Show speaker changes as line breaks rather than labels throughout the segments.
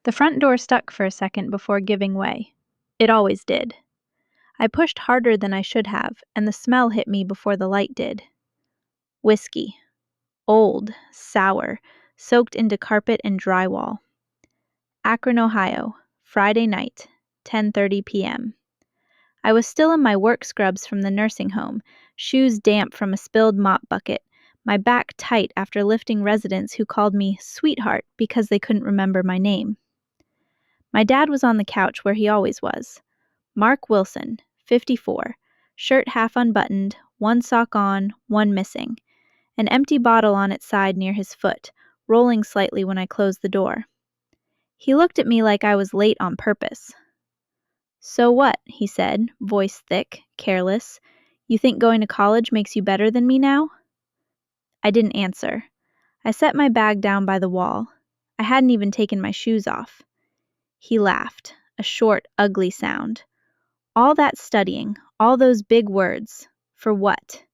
The front door stuck for a second before giving way. It always did. I pushed harder than I should have, and the smell hit me before the light did. Whiskey. Old, sour, soaked into carpet and drywall. Akron, Ohio, Friday night, 10:30 p.m. I was still in my work scrubs from the nursing home, shoes damp from a spilled mop bucket, my back tight after lifting residents who called me sweetheart because they couldn't remember my name. My dad was on the couch where he always was. Mark Wilson, 54, shirt half unbuttoned, one sock on, one missing. An empty bottle on its side near his foot, rolling slightly when I closed the door. He looked at me like I was late on purpose. "So what?" he said, voice thick, careless. "You think going to college makes you better than me now?" I didn't answer. I set my bag down by the wall. I hadn't even taken my shoes off. He laughed, a short, ugly sound. All that studying, all those big words, for what?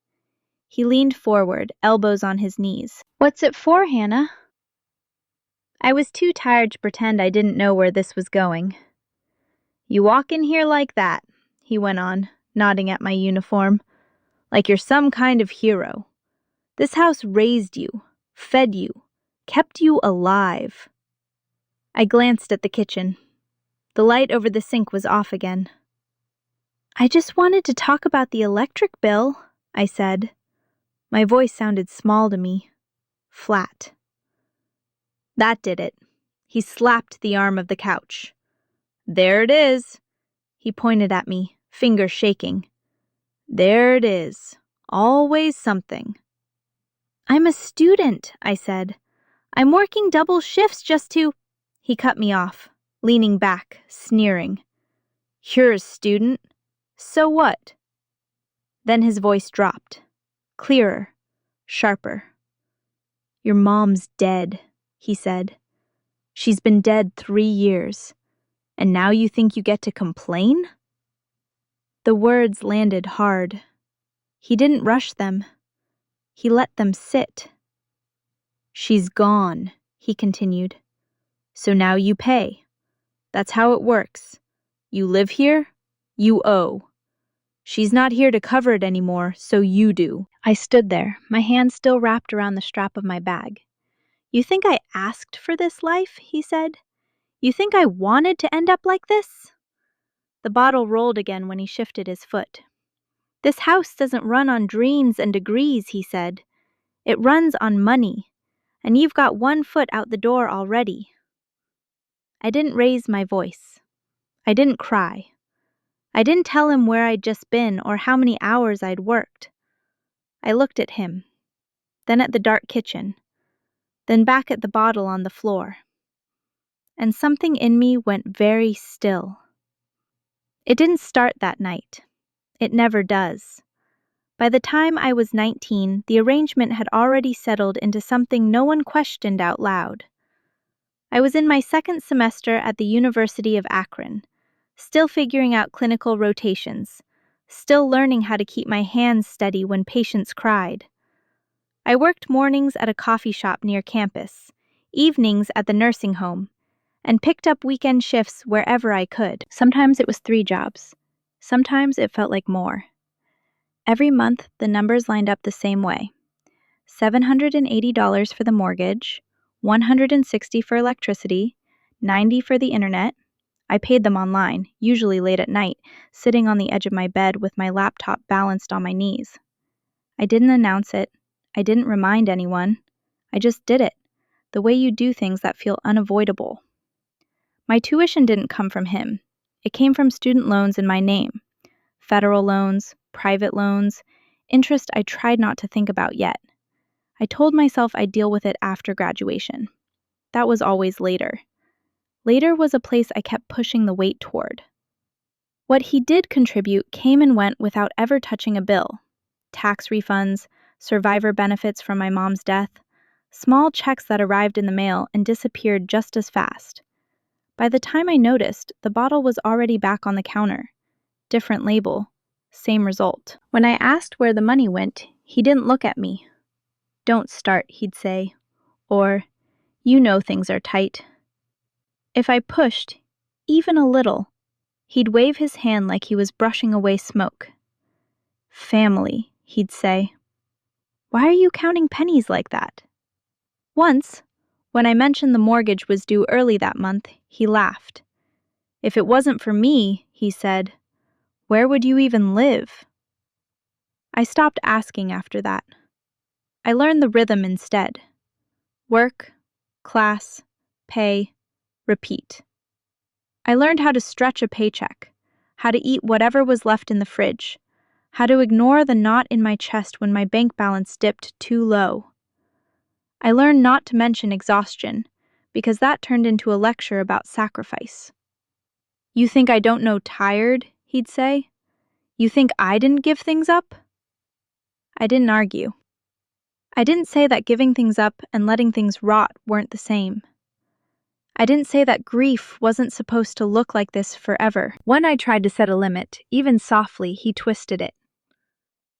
He leaned forward, elbows on his knees. "What's it for, Hannah?" I was too tired to pretend I didn't know where this was going. "You walk in here like that," he went on, nodding at my uniform, "like you're some kind of hero. This house raised you, fed you, kept you alive." I glanced at the kitchen. The light over the sink was off again. "I just wanted to talk about the electric bill," I said. My voice sounded small to me, flat. That did it. He slapped the arm of the couch. "There it is." He pointed at me, fingers shaking. "There it is. Always something." "I'm a student," I said. "I'm working double shifts just to—" He cut me off, leaning back, sneering. "You're a student? So what?" Then his voice dropped, clearer, sharper. "Your mom's dead," he said. "She's been dead 3 years. And now you think you get to complain?" The words landed hard. He didn't rush them. He let them sit. "She's gone," he continued. "So now you pay. That's how it works. You live here, you owe. She's not here to cover it anymore, so you do." I stood there, my hand still wrapped around the strap of my bag. "You think I asked for this life?" he said. "You think I wanted to end up like this?" The bottle rolled again when he shifted his foot. "This house doesn't run on dreams and degrees," he said. "It runs on money, and you've got 1 foot out the door already." I didn't raise my voice. I didn't cry. I didn't tell him where I'd just been or how many hours I'd worked. I looked at him, then at the dark kitchen, then back at the bottle on the floor. And something in me went very still. It didn't start that night. It never does. By the time I was 19, the arrangement had already settled into something no one questioned out loud. I was in my 2nd semester at the University of Akron, still figuring out clinical rotations, still learning how to keep my hands steady when patients cried. I worked mornings at a coffee shop near campus, evenings at the nursing home, and picked up weekend shifts wherever I could. Sometimes it was 3 jobs. Sometimes it felt like more. Every month, the numbers lined up the same way. $780 for the mortgage, $160 for electricity, $90 for the internet. I paid them online, usually late at night, sitting on the edge of my bed with my laptop balanced on my knees. I didn't announce it. I didn't remind anyone. I just did it, the way you do things that feel unavoidable. My tuition didn't come from him. It came from student loans in my name. Federal loans, private loans, interest I tried not to think about yet. I told myself I'd deal with it after graduation. That was always later. Later was a place I kept pushing the weight toward. What he did contribute came and went without ever touching a bill. Tax refunds, survivor benefits from my mom's death, small checks that arrived in the mail and disappeared just as fast. By the time I noticed, the bottle was already back on the counter. Different label, same result. When I asked where the money went, he didn't look at me. "Don't start," he'd say. Or, "You know things are tight." If I pushed, even a little, he'd wave his hand like he was brushing away smoke. Family, he'd say. Why are you counting pennies like that? Once, when I mentioned the mortgage was due early that month, he laughed. If it wasn't for me, he said, where would you even live? I stopped asking after that. I learned the rhythm instead. Work, class, pay, repeat. I learned how to stretch a paycheck, how to eat whatever was left in the fridge, how to ignore the knot in my chest when my bank balance dipped too low. I learned not to mention exhaustion, because that turned into a lecture about sacrifice. You think I don't know tired, he'd say? You think I didn't give things up? I didn't argue. I didn't say that giving things up and letting things rot weren't the same. I didn't say that grief wasn't supposed to look like this forever. When I tried to set a limit, even softly, he twisted it.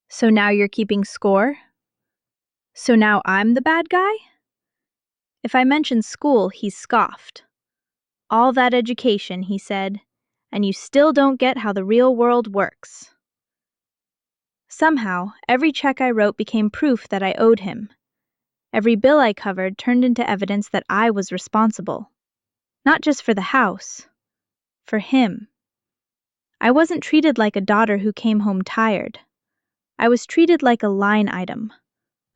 So now you're keeping score? So now I'm the bad guy? If I mentioned school, he scoffed. All that education, he said, and you still don't get how the real world works. Somehow, every check I wrote became proof that I owed him. Every bill I covered turned into evidence that I was responsible. Not just for the house, for him. I wasn't treated like a daughter who came home tired. I was treated like a line item,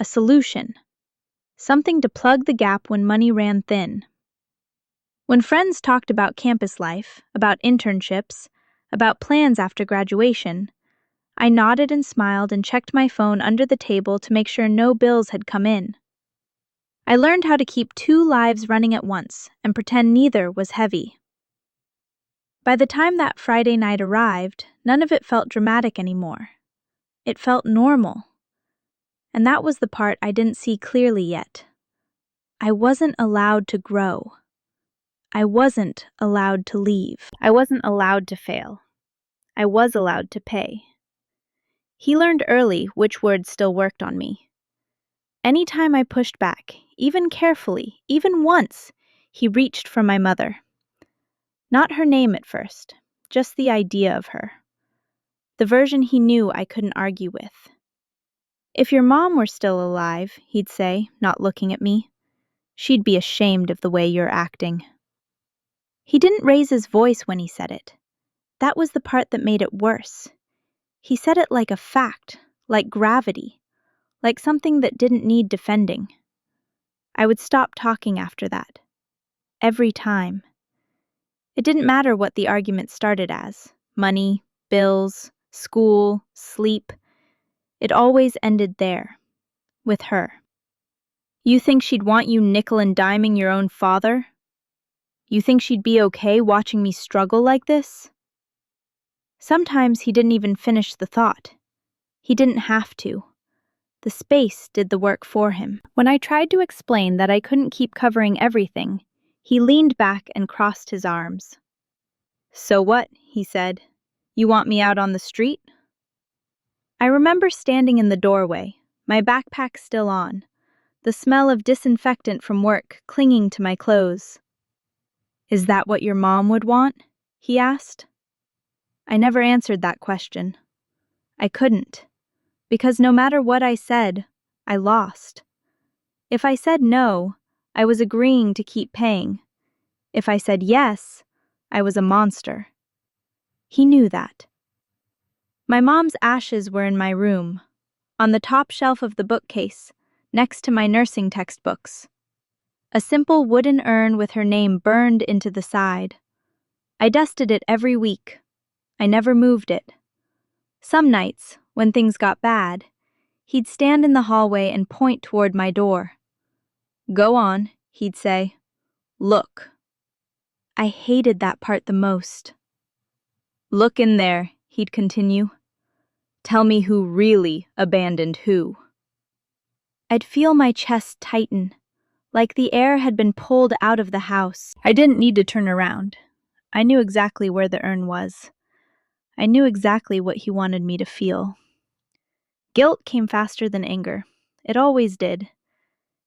a solution, something to plug the gap when money ran thin. When friends talked about campus life, about internships, about plans after graduation, I nodded and smiled and checked my phone under the table to make sure no bills had come in. I learned how to keep two lives running at once and pretend neither was heavy. By the time that Friday night arrived, none of it felt dramatic anymore. It felt normal. And that was the part I didn't see clearly yet. I wasn't allowed to grow. I wasn't allowed to leave. I wasn't allowed to fail. I was allowed to pay. He learned early which words still worked on me. Anytime I pushed back, even carefully, even once, he reached for my mother. Not her name at first, just the idea of her. The version he knew I couldn't argue with. If your mom were still alive, he'd say, not looking at me, she'd be ashamed of the way you're acting. He didn't raise his voice when he said it. That was the part that made it worse. He said it like a fact, like gravity, like something that didn't need defending. I would stop talking after that. Every time. It didn't matter what the argument started as. Money, bills, school, sleep. It always ended there. With her. You think she'd want you nickel and diming your own father? You think she'd be okay watching me struggle like this? Sometimes he didn't even finish the thought. He didn't have to. The space did the work for him. When I tried to explain that I couldn't keep covering everything, he leaned back and crossed his arms. So what? He said. You want me out on the street? I remember standing in the doorway, my backpack still on, the smell of disinfectant from work clinging to my clothes. Is that what your mom would want? He asked. I never answered that question. I couldn't, because no matter what I said, I lost. If I said no, I was agreeing to keep paying. If I said yes, I was a monster. He knew that. My mom's ashes were in my room, on the top shelf of the bookcase, next to my nursing textbooks. A simple wooden urn with her name burned into the side. I dusted it every week. I never moved it. Some nights, when things got bad, he'd stand in the hallway and point toward my door. Go on, he'd say. Look. I hated that part the most. Look in there, he'd continue. Tell me who really abandoned who. I'd feel my chest tighten, like the air had been pulled out of the house. I didn't need to turn around. I knew exactly where the urn was. I knew exactly what he wanted me to feel. Guilt came faster than anger. It always did.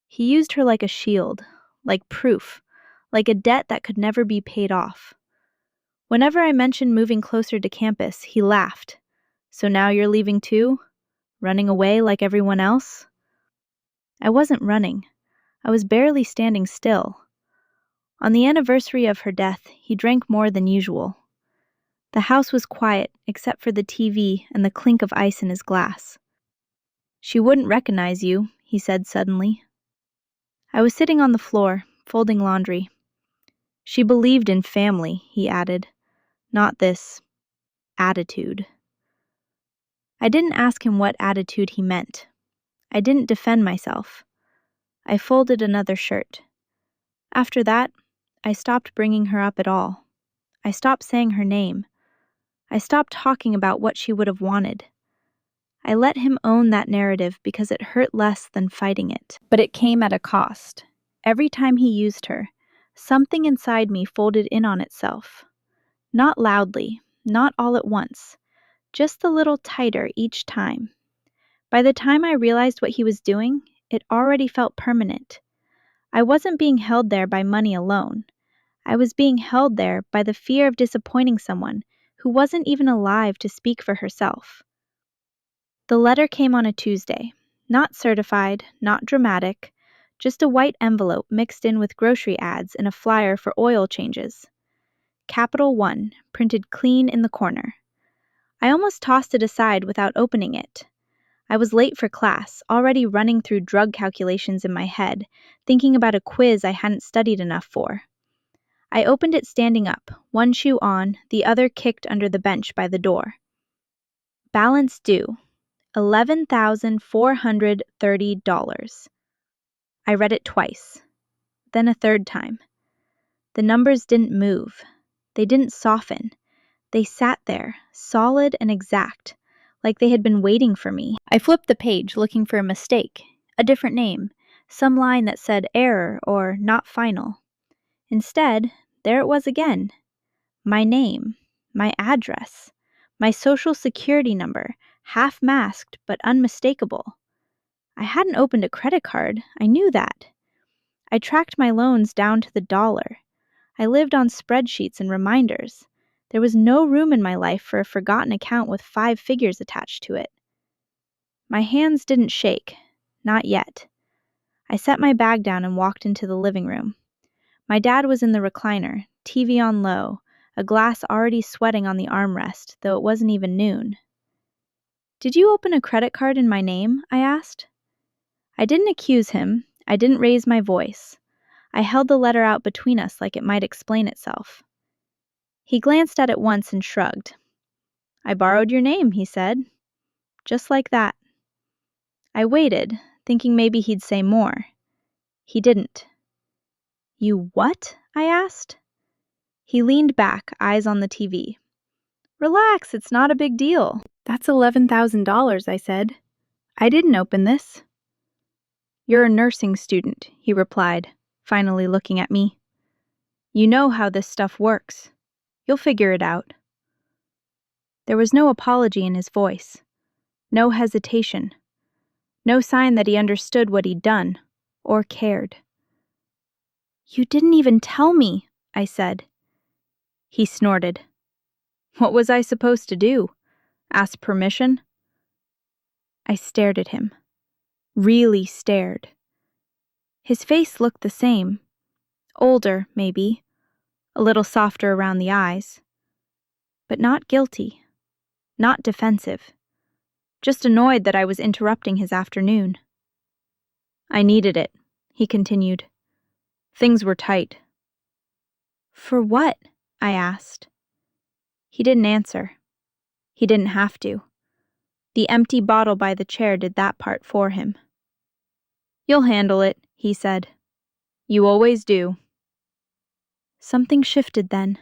He used her like a shield, like proof, like a debt that could never be paid off. Whenever I mentioned moving closer to campus, he laughed. "So now you're leaving too? Running away like everyone else?" I wasn't running. I was barely standing still. On the anniversary of her death, he drank more than usual. The house was quiet, except for the TV and the clink of ice in his glass. "She wouldn't recognize you," he said suddenly. I was sitting on the floor, folding laundry. "She believed in family," he added, "not this attitude." I didn't ask him what attitude he meant. I didn't defend myself. I folded another shirt. After that, I stopped bringing her up at all. I stopped saying her name. I stopped talking about what she would have wanted. I let him own that narrative because it hurt less than fighting it. But it came at a cost. Every time he used her, something inside me folded in on itself. Not loudly, not all at once, just a little tighter each time. By the time I realized what he was doing, it already felt permanent. I wasn't being held there by money alone. I was being held there by the fear of disappointing someone who wasn't even alive to speak for herself. The letter came on a Tuesday. Not certified, not dramatic, just a white envelope mixed in with grocery ads and a flyer for oil changes. Capital 1, printed clean in the corner. I almost tossed it aside without opening it. I was late for class, already running through drug calculations in my head, thinking about a quiz I hadn't studied enough for. I opened it standing up, one shoe on, the other kicked under the bench by the door. Balance due, $11,430. I read it twice, then a third time. The numbers didn't move. They didn't soften. They sat there, solid and exact, like they had been waiting for me. I flipped the page looking for a mistake, a different name, some line that said error or not final. Instead, there it was again. My name, my address, my social security number, half masked but unmistakable. I hadn't opened a credit card, I knew that. I tracked my loans down to the dollar. I lived on spreadsheets and reminders. There was no room in my life for a forgotten account with 5 figures attached to it. My hands didn't shake, not yet. I set my bag down and walked into the living room. My dad was in the recliner, TV on low, a glass already sweating on the armrest, though it wasn't even noon. "Did you open a credit card in my name?" I asked. I didn't accuse him. I didn't raise my voice. I held the letter out between us like it might explain itself. He glanced at it once and shrugged. "I borrowed your name," he said. Just like that. I waited, thinking maybe he'd say more. He didn't. "You what?" I asked. He leaned back, eyes on the TV. "Relax, it's not a big deal." "That's $11,000, I said. "I didn't open this." "You're a nursing student," he replied, finally looking at me. "You know how this stuff works. You'll figure it out." There was no apology in his voice, no hesitation, no sign that he understood what he'd done, or cared. "You didn't even tell me," I said. He snorted. "What was I supposed to do? Ask permission?" I stared at him. Really stared. His face looked the same. Older, maybe. A little softer around the eyes. But not guilty. Not defensive. Just annoyed that I was interrupting his afternoon. "I needed it," he continued. "Things were tight." "For what?" I asked. He didn't answer. He didn't have to. The empty bottle by the chair did that part for him. "You'll handle it," he said. "You always do." Something shifted then.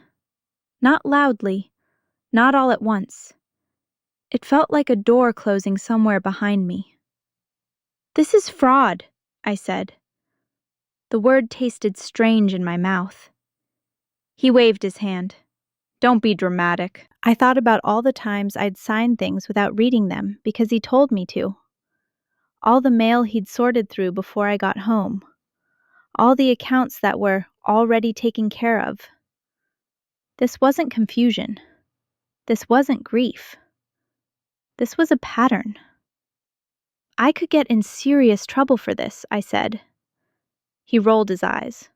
Not loudly, not all at once. It felt like a door closing somewhere behind me. "This is fraud," I said. The word tasted strange in my mouth. He waved his hand. "Don't be dramatic." I thought about all the times I'd signed things without reading them because he told me to. All the mail he'd sorted through before I got home. All the accounts that were already taken care of. This wasn't confusion. This wasn't grief. This was a pattern. I could get in serious trouble for this, I said. He rolled his eyes.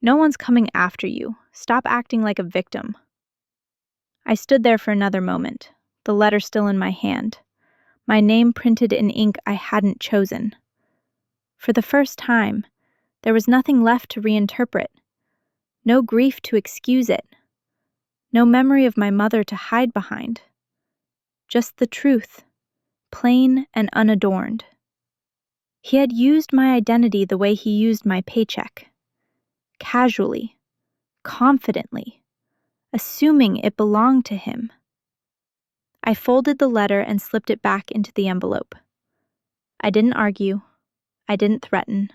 No one's coming after you. Stop acting like a victim. I stood there for another moment, the letter still in my hand, my name printed in ink I hadn't chosen. For the first time, there was nothing left to reinterpret, no grief to excuse it, no memory of my mother to hide behind. Just the truth, plain and unadorned. He had used my identity the way he used my paycheck. Casually, confidently, assuming it belonged to him. I folded the letter and slipped it back into the envelope. I didn't argue. I didn't threaten.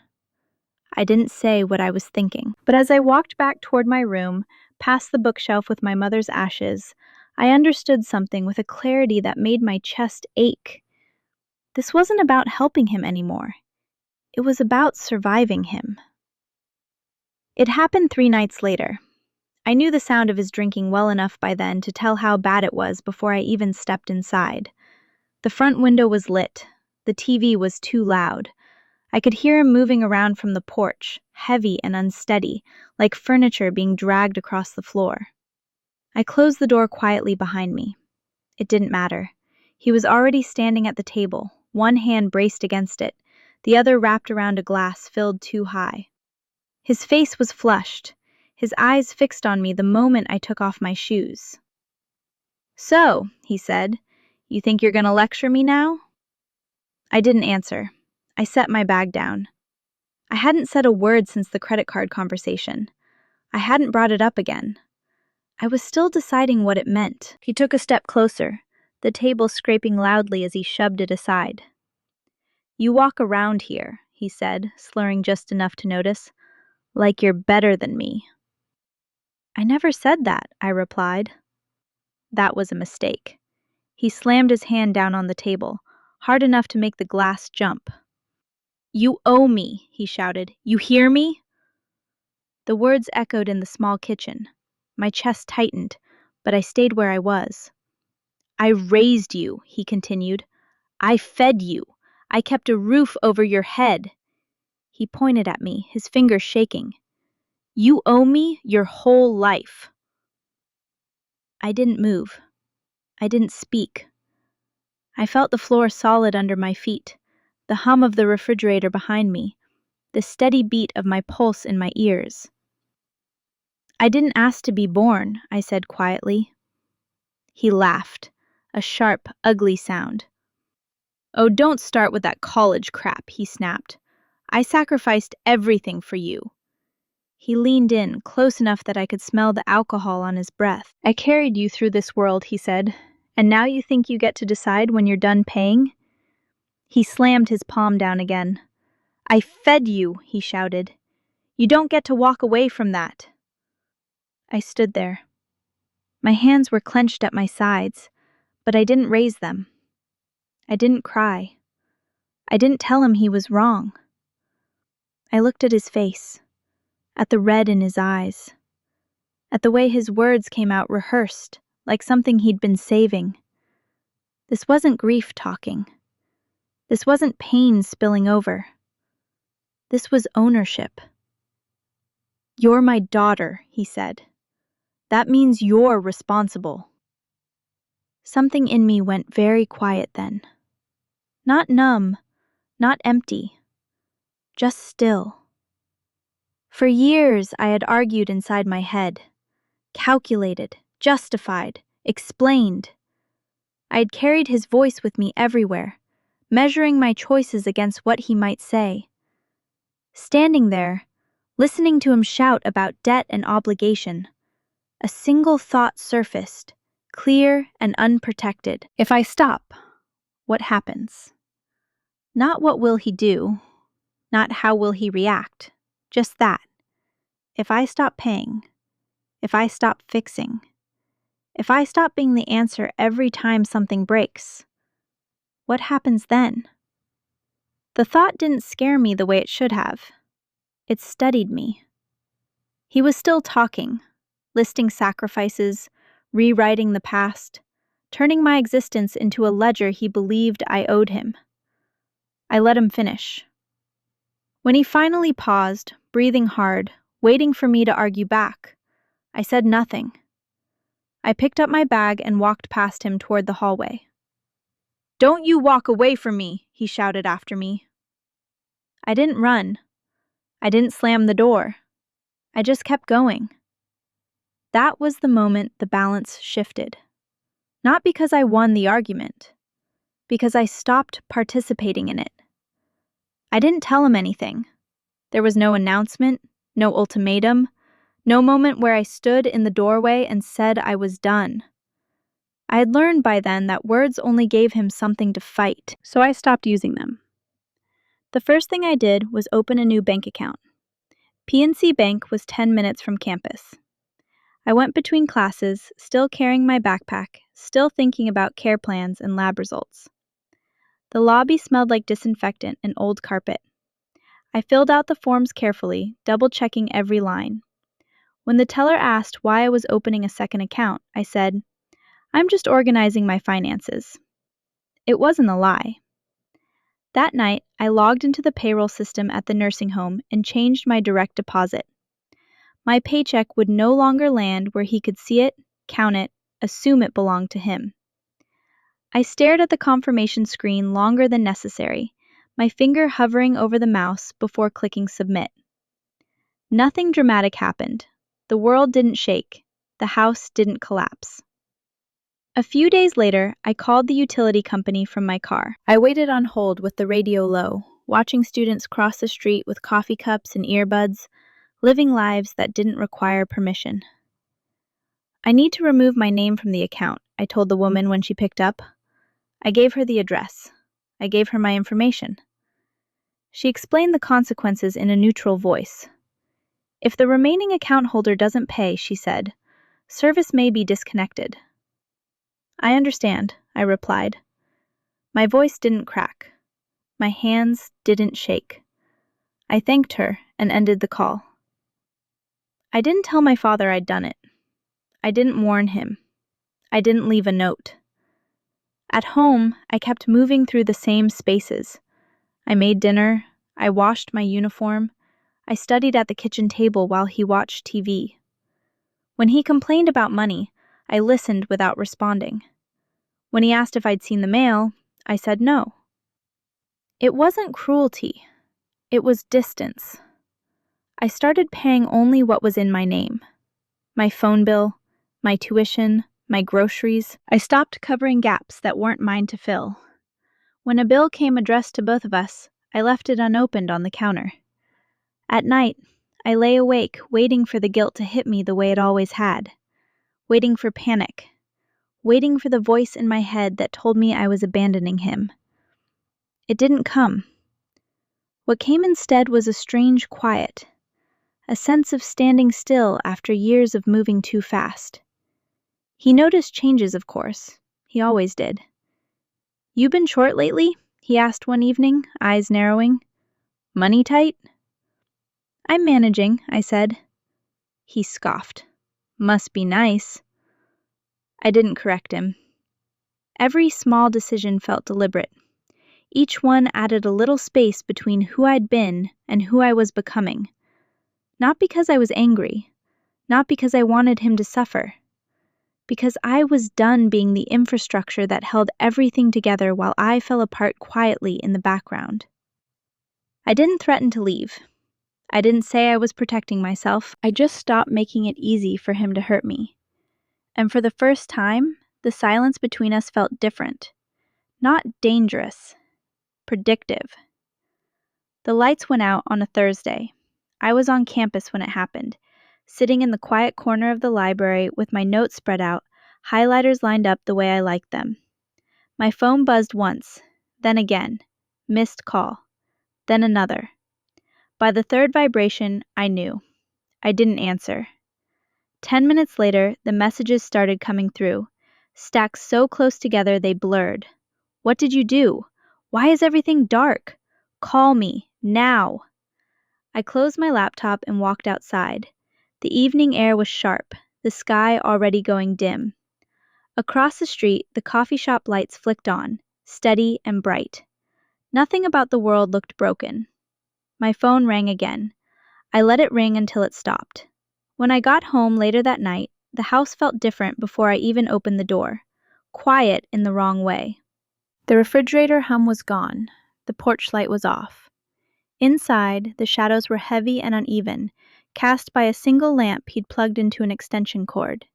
I didn't say what I was thinking. But as I walked back toward my room, past the bookshelf with my mother's ashes, I understood something with a clarity that made my chest ache. This wasn't about helping him anymore. It was about surviving him. It happened 3 nights later. I knew the sound of his drinking well enough by then to tell how bad it was before I even stepped inside. The front window was lit. The TV was too loud. I could hear him moving around from the porch, heavy and unsteady, like furniture being dragged across the floor. I closed the door quietly behind me. It didn't matter. He was already standing at the table, one hand braced against it, the other wrapped around a glass filled too high. His face was flushed, his eyes fixed on me the moment I took off my shoes. "So," he said, "you think you're gonna lecture me now?" I didn't answer. I set my bag down. I hadn't said a word since the credit card conversation. I hadn't brought it up again. I was still deciding what it meant. He took a step closer, the table scraping loudly as he shoved it aside. "You walk around here," he said, slurring just enough to notice, "like you're better than me." "I never said that," I replied. That was a mistake. He slammed his hand down on the table, hard enough to make the glass jump. "You owe me," he shouted. "You hear me?" The words echoed in the small kitchen. My chest tightened, but I stayed where I was. "I raised you," he continued. "I fed you. I kept a roof over your head." He pointed at me, his fingers shaking. "You owe me your whole life." I didn't move. I didn't speak. I felt the floor solid under my feet, the hum of the refrigerator behind me, the steady beat of my pulse in my ears. "I didn't ask to be born," I said quietly. He laughed, a sharp, ugly sound. "Oh, don't start with that college crap," he snapped. "I sacrificed everything for you." He leaned in, close enough that I could smell the alcohol on his breath. "I carried you through this world," he said, "and now you think you get to decide when you're done paying?" He slammed his palm down again. "I fed you," he shouted. "You don't get to walk away from that." I stood there. My hands were clenched at my sides, but I didn't raise them. I didn't cry. I didn't tell him he was wrong. I looked at his face, at the red in his eyes, at the way his words came out rehearsed, like something he'd been saving. This wasn't grief talking. This wasn't pain spilling over. This was ownership. "You're my daughter," he said. "That means you're responsible." Something in me went very quiet then. Not numb, not empty, just still. For years I had argued inside my head, calculated, justified, explained. I had carried his voice with me everywhere, measuring my choices against what he might say. Standing there, listening to him shout about debt and obligation, a single thought surfaced, clear and unprotected. If I stop, what happens? Not what will he do, not how will he react, just that. If I stop paying, if I stop fixing, if I stop being the answer every time something breaks, what happens then? The thought didn't scare me the way it should have. It studied me. He was still talking, listing sacrifices, rewriting the past, turning my existence into a ledger he believed I owed him. I let him finish. When he finally paused, breathing hard, waiting for me to argue back, I said nothing. I picked up my bag and walked past him toward the hallway. "Don't you walk away from me," he shouted after me. I didn't run. I didn't slam the door. I just kept going. That was the moment the balance shifted. Not because I won the argument, because I stopped participating in it. I didn't tell him anything. There was no announcement, no ultimatum, no moment where I stood in the doorway and said I was done. I had learned by then that words only gave him something to fight, so I stopped using them. The first thing I did was open a new bank account. PNC Bank was 10 minutes from campus. I went between classes, still carrying my backpack, still thinking about care plans and lab results. The lobby smelled like disinfectant and old carpet. I filled out the forms carefully, double-checking every line. When the teller asked why I was opening a second account, I said, "I'm just organizing my finances." It wasn't a lie. That night, I logged into the payroll system at the nursing home and changed my direct deposit. My paycheck would no longer land where he could see it, count it, assume it belonged to him. I stared at the confirmation screen longer than necessary, my finger hovering over the mouse before clicking submit. Nothing dramatic happened. The world didn't shake. The house didn't collapse. A few days later, I called the utility company from my car. I waited on hold with the radio low, watching students cross the street with coffee cups and earbuds, living lives that didn't require permission. "I need to remove my name from the account," I told the woman when she picked up. I gave her the address. I gave her my information. She explained the consequences in a neutral voice. "If the remaining account holder doesn't pay," she said, "service may be disconnected." "I understand," I replied. My voice didn't crack. My hands didn't shake. I thanked her and ended the call. I didn't tell my father I'd done it. I didn't warn him. I didn't leave a note. At home, I kept moving through the same spaces. I made dinner. I washed my uniform. I studied at the kitchen table while he watched TV. When he complained about money, I listened without responding. When he asked if I'd seen the mail, I said no. It wasn't cruelty. It was distance. I started paying only what was in my name. My phone bill, my tuition, my groceries. I stopped covering gaps that weren't mine to fill. When a bill came addressed to both of us, I left it unopened on the counter. At night, I lay awake waiting for the guilt to hit me the way it always had. Waiting for panic. Waiting for the voice in my head that told me I was abandoning him. It didn't come. What came instead was a strange quiet, a sense of standing still after years of moving too fast. He noticed changes, of course. He always did. "You been short lately?" he asked one evening, eyes narrowing. "Money tight?" "I'm managing," I said. He scoffed. "Must be nice." I didn't correct him. Every small decision felt deliberate. Each one added a little space between who I'd been and who I was becoming. Not because I was angry, not because I wanted him to suffer, because I was done being the infrastructure that held everything together while I fell apart quietly in the background. I didn't threaten to leave. I didn't say I was protecting myself. I just stopped making it easy for him to hurt me. And for the first time, the silence between us felt different. Not dangerous. Predictive. The lights went out on a Thursday. I was on campus when it happened, sitting in the quiet corner of the library with my notes spread out, highlighters lined up the way I liked them. My phone buzzed once, then again. Missed call. Then another. By the third vibration, I knew. I didn't answer. 10 minutes later, the messages started coming through, stacked so close together they blurred. "What did you do? Why is everything dark? Call me, now." I closed my laptop and walked outside. The evening air was sharp, the sky already going dim. Across the street, the coffee shop lights flicked on, steady and bright. Nothing about the world looked broken. My phone rang again. I let it ring until it stopped. When I got home later that night, the house felt different before I even opened the door. Quiet in the wrong way. The refrigerator hum was gone. The porch light was off. Inside, the shadows were heavy and uneven, cast by a single lamp he'd plugged into an extension cord.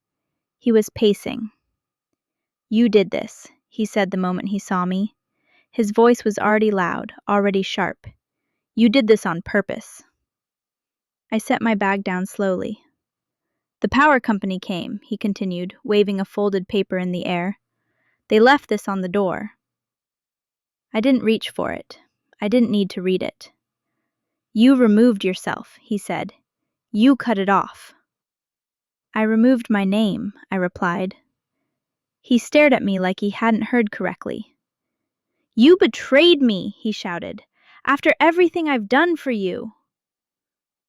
He was pacing. "You did this," he said the moment he saw me. His voice was already loud, already sharp. "You did this on purpose." I set my bag down slowly. "The power company came," he continued, waving a folded paper in the air. "They left this on the door." I didn't reach for it. I didn't need to read it. "You removed yourself," he said. "You cut it off." "I removed my name," I replied. He stared at me like he hadn't heard correctly. "You betrayed me," he shouted, "after everything I've done for you."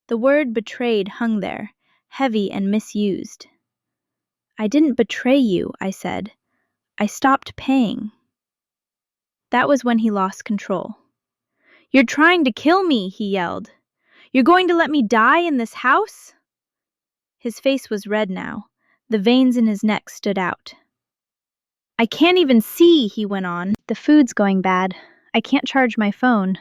The word betrayed hung there, heavy and misused. "I didn't betray you," I said. "I stopped paying." That was when he lost control. "You're trying to kill me," he yelled. "You're going to let me die in this house?" His face was red now. The veins in his neck stood out. "I can't even see," he went on. "The food's going bad. I can't charge my phone."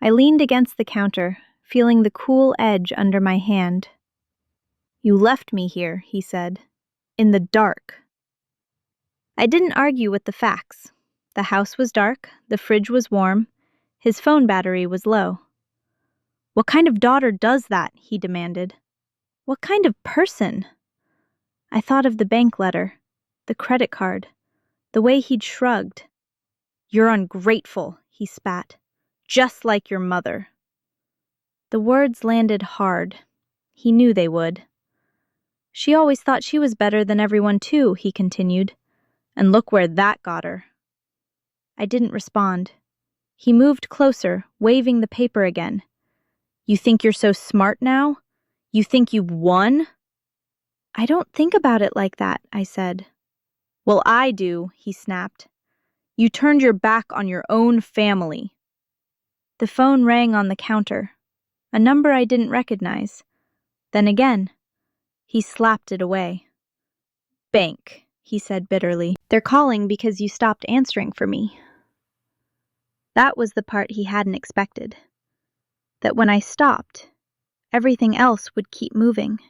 I leaned against the counter, feeling the cool edge under my hand. "You left me here," he said. "In the dark." I didn't argue with the facts. The house was dark, the fridge was warm, his phone battery was low. "What kind of daughter does that?" he demanded. "What kind of person?" I thought of the bank letter, the credit card, the way he'd shrugged. "You're ungrateful," he spat. "Just like your mother." The words landed hard. He knew they would. "She always thought she was better than everyone too," he continued. "And look where that got her." I didn't respond. He moved closer, waving the paper again. "You think you're so smart now? You think you've won?" "I don't think about it like that," I said. "Well, I do," he snapped. "You turned your back on your own family." The phone rang on the counter, a number I didn't recognize. Then again. He slapped it away. "Bank," he said bitterly. "They're calling because you stopped answering for me." That was the part he hadn't expected. That when I stopped, everything else would keep moving.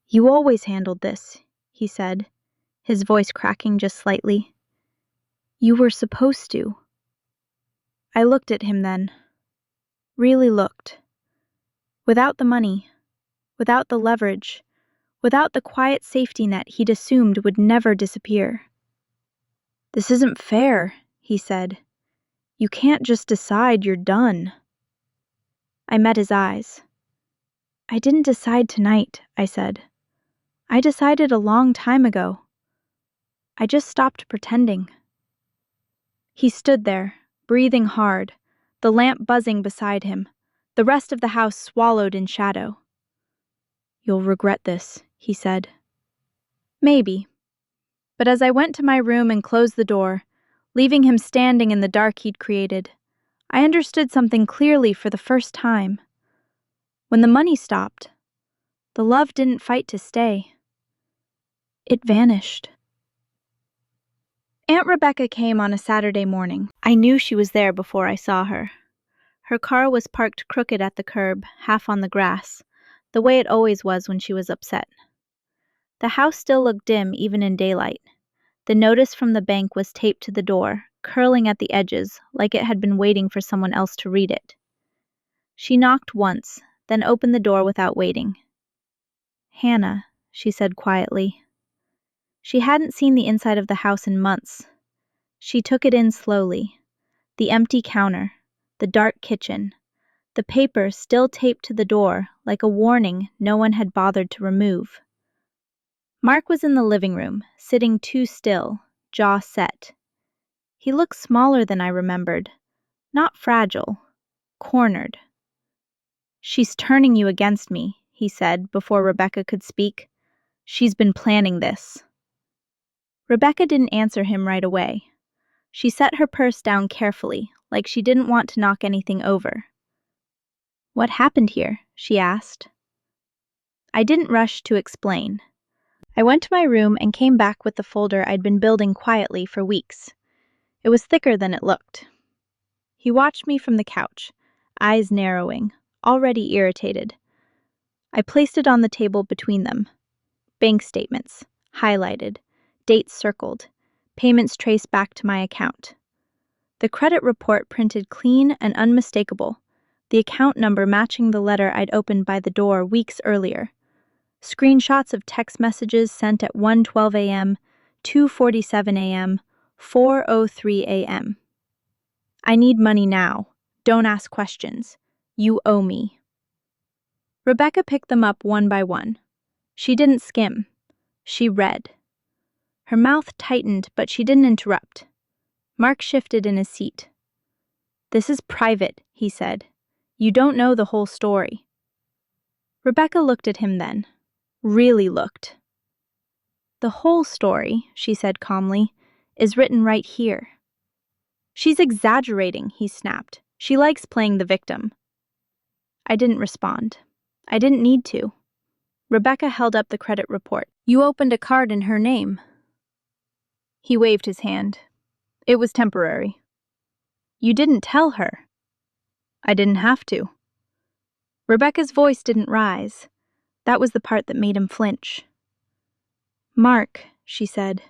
"You always handled this," he said, his voice cracking just slightly. "You were supposed to." I looked at him then. Really looked. Without the money, without the leverage, without the quiet safety net he'd assumed would never disappear. "This isn't fair," he said. "You can't just decide you're done." I met his eyes. "I didn't decide tonight," I said. "I decided a long time ago. I just stopped pretending." He stood there, breathing hard, the lamp buzzing beside him, the rest of the house swallowed in shadow. "You'll regret this," he said. Maybe. But as I went to my room and closed the door, leaving him standing in the dark he'd created, I understood something clearly for the first time. When the money stopped, the love didn't fight to stay. It vanished. Aunt Rebecca came on a Saturday morning. I knew she was there before I saw her. Her car was parked crooked at the curb, half on the grass, the way it always was when she was upset. The house still looked dim even in daylight. The notice from the bank was taped to the door, curling at the edges, like it had been waiting for someone else to read it. She knocked once, then opened the door without waiting. "Hannah," she said quietly. She hadn't seen the inside of the house in months. She took it in slowly. The empty counter, the dark kitchen, the paper still taped to the door like a warning no one had bothered to remove. Mark was in the living room, sitting too still, jaw set. He looked smaller than I remembered, not fragile, cornered. "She's turning you against me," he said before Rebecca could speak. "She's been planning this." Rebecca didn't answer him right away. She set her purse down carefully, like she didn't want to knock anything over. "What happened here?" she asked. I didn't rush to explain. I went to my room and came back with the folder I'd been building quietly for weeks. It was thicker than it looked. He watched me from the couch, eyes narrowing, already irritated. I placed it on the table between them. Bank statements, highlighted, dates circled, payments traced back to my account. The credit report printed clean and unmistakable, the account number matching the letter I'd opened by the door weeks earlier. Screenshots of text messages sent at 1:12 a.m., 2:47 a.m., 4:03 a.m. "I need money now. Don't ask questions. You owe me." Rebecca picked them up one by one. She didn't skim. She read. Her mouth tightened, but she didn't interrupt. Mark shifted in his seat. "This is private," he said. "You don't know the whole story." Rebecca looked at him then. Really looked. "The whole story," she said calmly, "is written right here." "She's exaggerating," he snapped. "She likes playing the victim." I didn't respond. I didn't need to. Rebecca held up the credit report. "You opened a card in her name." He waved his hand. "It was temporary." "You didn't tell her." "I didn't have to." Rebecca's voice didn't rise. That was the part that made him flinch. "Mark," she said,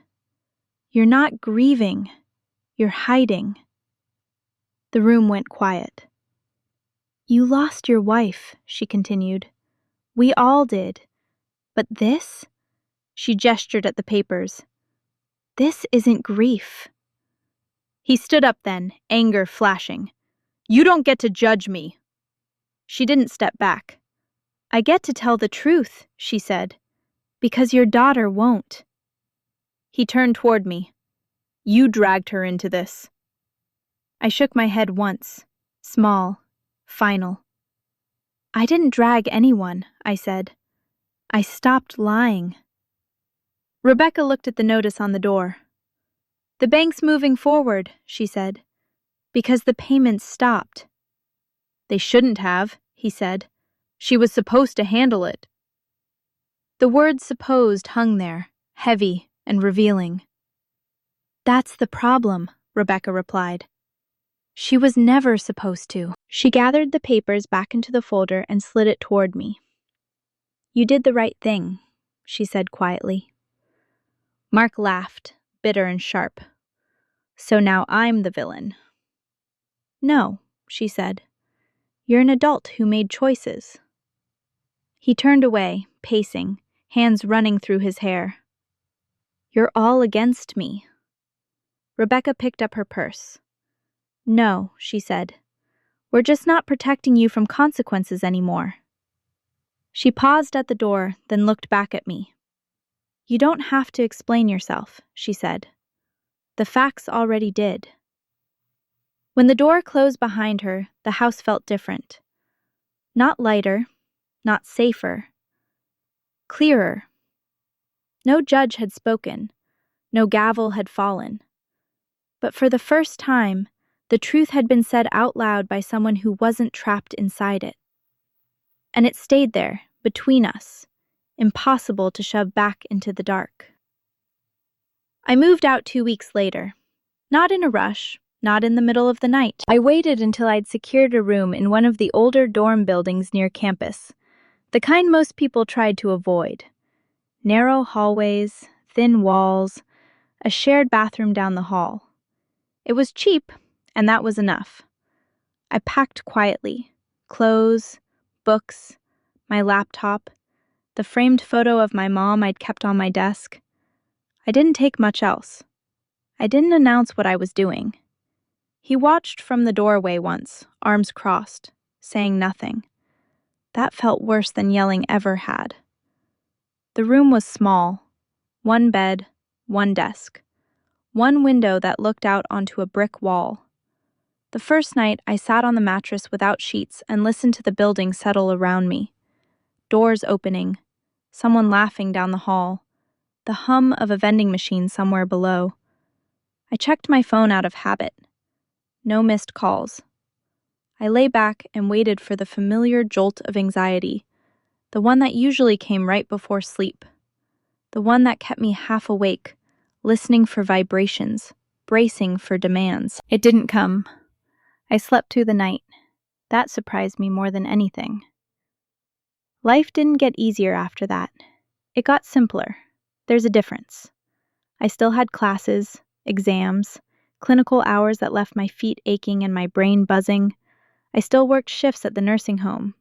"you're not grieving. You're hiding." The room went quiet. "You lost your wife," she continued. "We all did. But this?" She gestured at the papers. "This isn't grief." He stood up then, anger flashing. "You don't get to judge me." She didn't step back. "I get to tell the truth," she said, "because your daughter won't." He turned toward me. "You dragged her into this." I shook my head once, small, final. "I didn't drag anyone," I said. "I stopped lying." Rebecca looked at the notice on the door. "The bank's moving forward," she said, "because the payments stopped." "They shouldn't have," he said. "She was supposed to handle it." The word "supposed" hung there, heavy and revealing. "That's the problem," Rebecca replied. "She was never supposed to." She gathered the papers back into the folder and slid it toward me. "You did the right thing," she said quietly. Mark laughed, bitter and sharp. "So now I'm the villain." "No," she said. "You're an adult who made choices." He turned away, pacing, hands running through his hair. "You're all against me." Rebecca picked up her purse. "No," she said. "We're just not protecting you from consequences anymore." She paused at the door, then looked back at me. "You don't have to explain yourself," she said. "The facts already did." When the door closed behind her, the house felt different. Not lighter, not safer. Clearer. No judge had spoken. No gavel had fallen. But for the first time, the truth had been said out loud by someone who wasn't trapped inside it. And it stayed there, between us, impossible to shove back into the dark. I moved out 2 weeks later. Not in a rush, not in the middle of the night. I waited until I'd secured a room in one of the older dorm buildings near campus, the kind most people tried to avoid. Narrow hallways, thin walls, a shared bathroom down the hall. It was cheap, and that was enough. I packed quietly. Clothes, books, my laptop, the framed photo of my mom I'd kept on my desk. I didn't take much else. I didn't announce what I was doing. He watched from the doorway once, arms crossed, saying nothing. That felt worse than yelling ever had. The room was small. One bed, one desk. One window that looked out onto a brick wall. The first night, I sat on the mattress without sheets and listened to the building settle around me. Doors opening, someone laughing down the hall, the hum of a vending machine somewhere below. I checked my phone out of habit. No missed calls. I lay back and waited for the familiar jolt of anxiety, the one that usually came right before sleep, the one that kept me half awake, listening for vibrations, bracing for demands. It didn't come. I slept through the night. That surprised me more than anything. Life didn't get easier after that. It got simpler. There's a difference. I still had classes, exams, clinical hours that left my feet aching and my brain buzzing. I still worked shifts at the nursing home.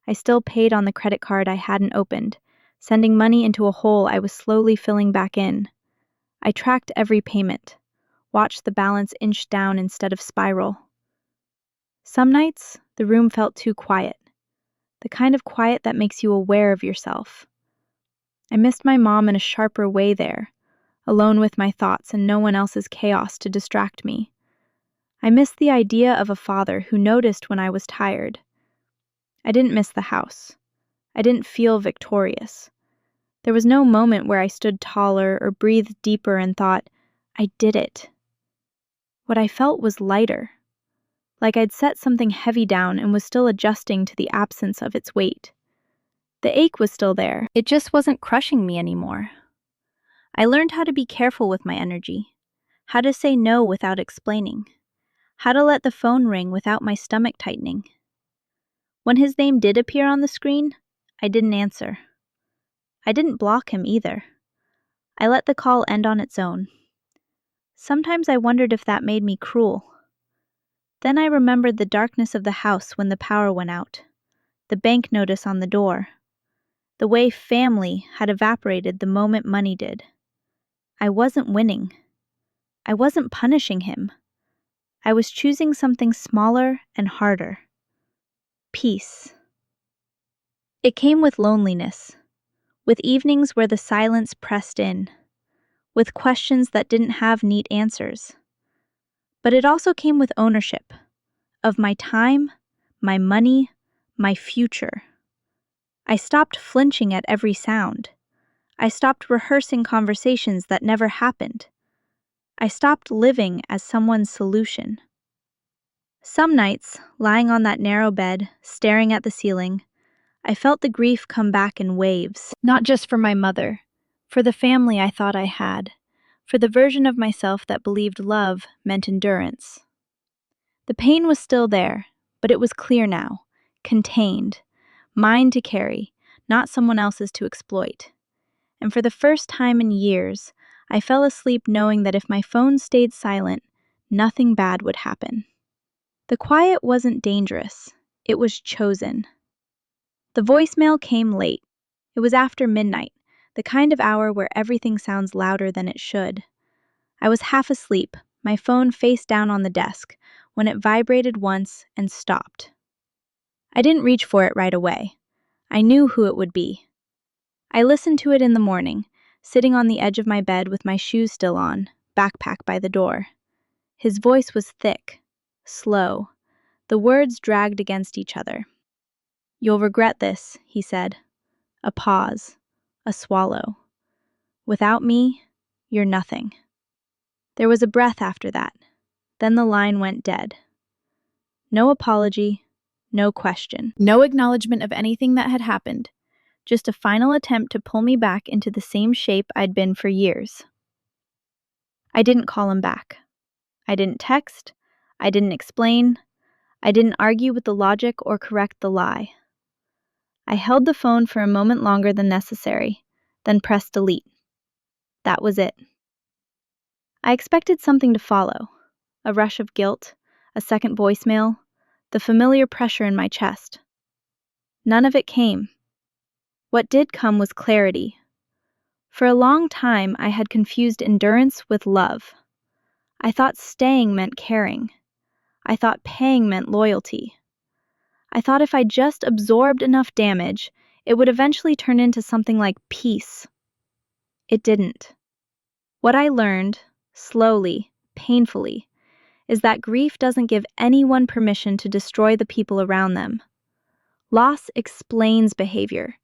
I still paid on the credit card I hadn't opened, sending money into a hole I was slowly filling back in. I tracked every payment, watched the balance inch down instead of spiral. Some nights, the room felt too quiet, the kind of quiet that makes you aware of yourself. I missed my mom in a sharper way there, alone with my thoughts and no one else's chaos to distract me. I missed the idea of a father who noticed when I was tired. I didn't miss the house. I didn't feel victorious. There was no moment where I stood taller or breathed deeper and thought, I did it. What I felt was lighter, like I'd set something heavy down and was still adjusting to the absence of its weight. The ache was still there. It just wasn't crushing me anymore. I learned how to be careful with my energy, how to say no without explaining, how to let the phone ring without my stomach tightening. When his name did appear on the screen, I didn't answer. I didn't block him either. I let the call end on its own. Sometimes I wondered if that made me cruel. Then I remembered the darkness of the house when the power went out, the bank notice on the door, the way family had evaporated the moment money did. I wasn't winning. I wasn't punishing him. I was choosing something smaller and harder. Peace. It came with loneliness, with evenings where the silence pressed in, with questions that didn't have neat answers. But it also came with ownership of my time, my money, my future. I stopped flinching at every sound. I stopped rehearsing conversations that never happened. I stopped living as someone's solution. Some nights, lying on that narrow bed, staring at the ceiling, I felt the grief come back in waves, not just for my mother, for the family I thought I had, for the version of myself that believed love meant endurance. The pain was still there, but it was clear now, contained, mine to carry, not someone else's to exploit. And for the first time in years, I fell asleep knowing that if my phone stayed silent, nothing bad would happen. The quiet wasn't dangerous, it was chosen. The voicemail came late. It was after midnight, the kind of hour where everything sounds louder than it should. I was half asleep, my phone face down on the desk, when it vibrated once and stopped. I didn't reach for it right away. I knew who it would be. I listened to it in the morning, sitting on the edge of my bed with my shoes still on, backpack by the door. His voice was thick, slow. The words dragged against each other. "You'll regret this," he said. A pause, a swallow. "Without me, you're nothing." There was a breath after that. Then the line went dead. No apology, no question, no acknowledgement of anything that had happened, just a final attempt to pull me back into the same shape I'd been for years. I didn't call him back. I didn't text. I didn't explain. I didn't argue with the logic or correct the lie. I held the phone for a moment longer than necessary, then pressed delete. That was it. I expected something to follow, a rush of guilt, a second voicemail, the familiar pressure in my chest. None of it came. What did come was clarity. For a long time, I had confused endurance with love. I thought staying meant caring. I thought paying meant loyalty. I thought if I just absorbed enough damage, it would eventually turn into something like peace. It didn't. What I learned, slowly, painfully, is that grief doesn't give anyone permission to destroy the people around them. Loss explains behavior,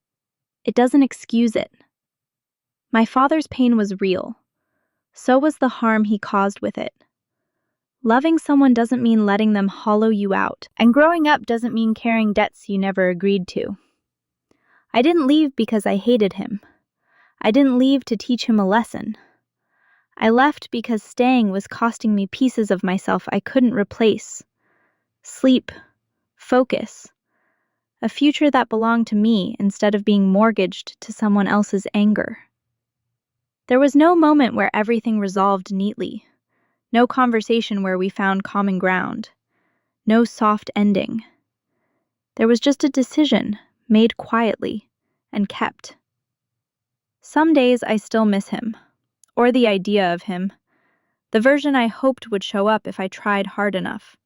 It doesn't excuse it. My father's pain was real. So was the harm he caused with it. Loving someone doesn't mean letting them hollow you out, and growing up doesn't mean carrying debts you never agreed to. I didn't leave because I hated him. I didn't leave to teach him a lesson. I left because staying was costing me pieces of myself I couldn't replace. Sleep, focus, a future that belonged to me instead of being mortgaged to someone else's anger. There was no moment where everything resolved neatly. No conversation where we found common ground. No soft ending. There was just a decision, made quietly, and kept. Some days I still miss him, or the idea of him, the version I hoped would show up if I tried hard enough.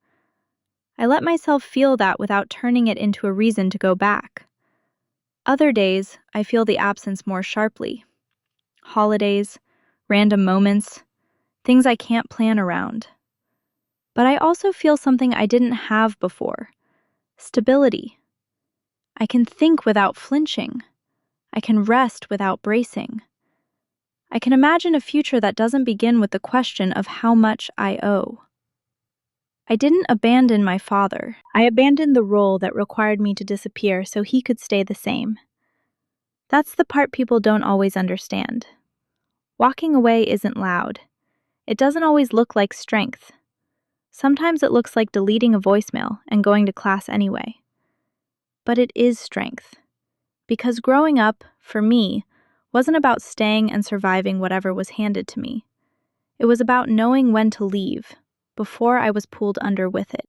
I let myself feel that without turning it into a reason to go back. Other days, I feel the absence more sharply. Holidays, random moments, things I can't plan around. But I also feel something I didn't have before. Stability. I can think without flinching. I can rest without bracing. I can imagine a future that doesn't begin with the question of how much I owe. I didn't abandon my father. I abandoned the role that required me to disappear so he could stay the same. That's the part people don't always understand. Walking away isn't loud. It doesn't always look like strength. Sometimes it looks like deleting a voicemail and going to class anyway. But it is strength. Because growing up, for me, wasn't about staying and surviving whatever was handed to me. It was about knowing when to leave, before I was pulled under with it.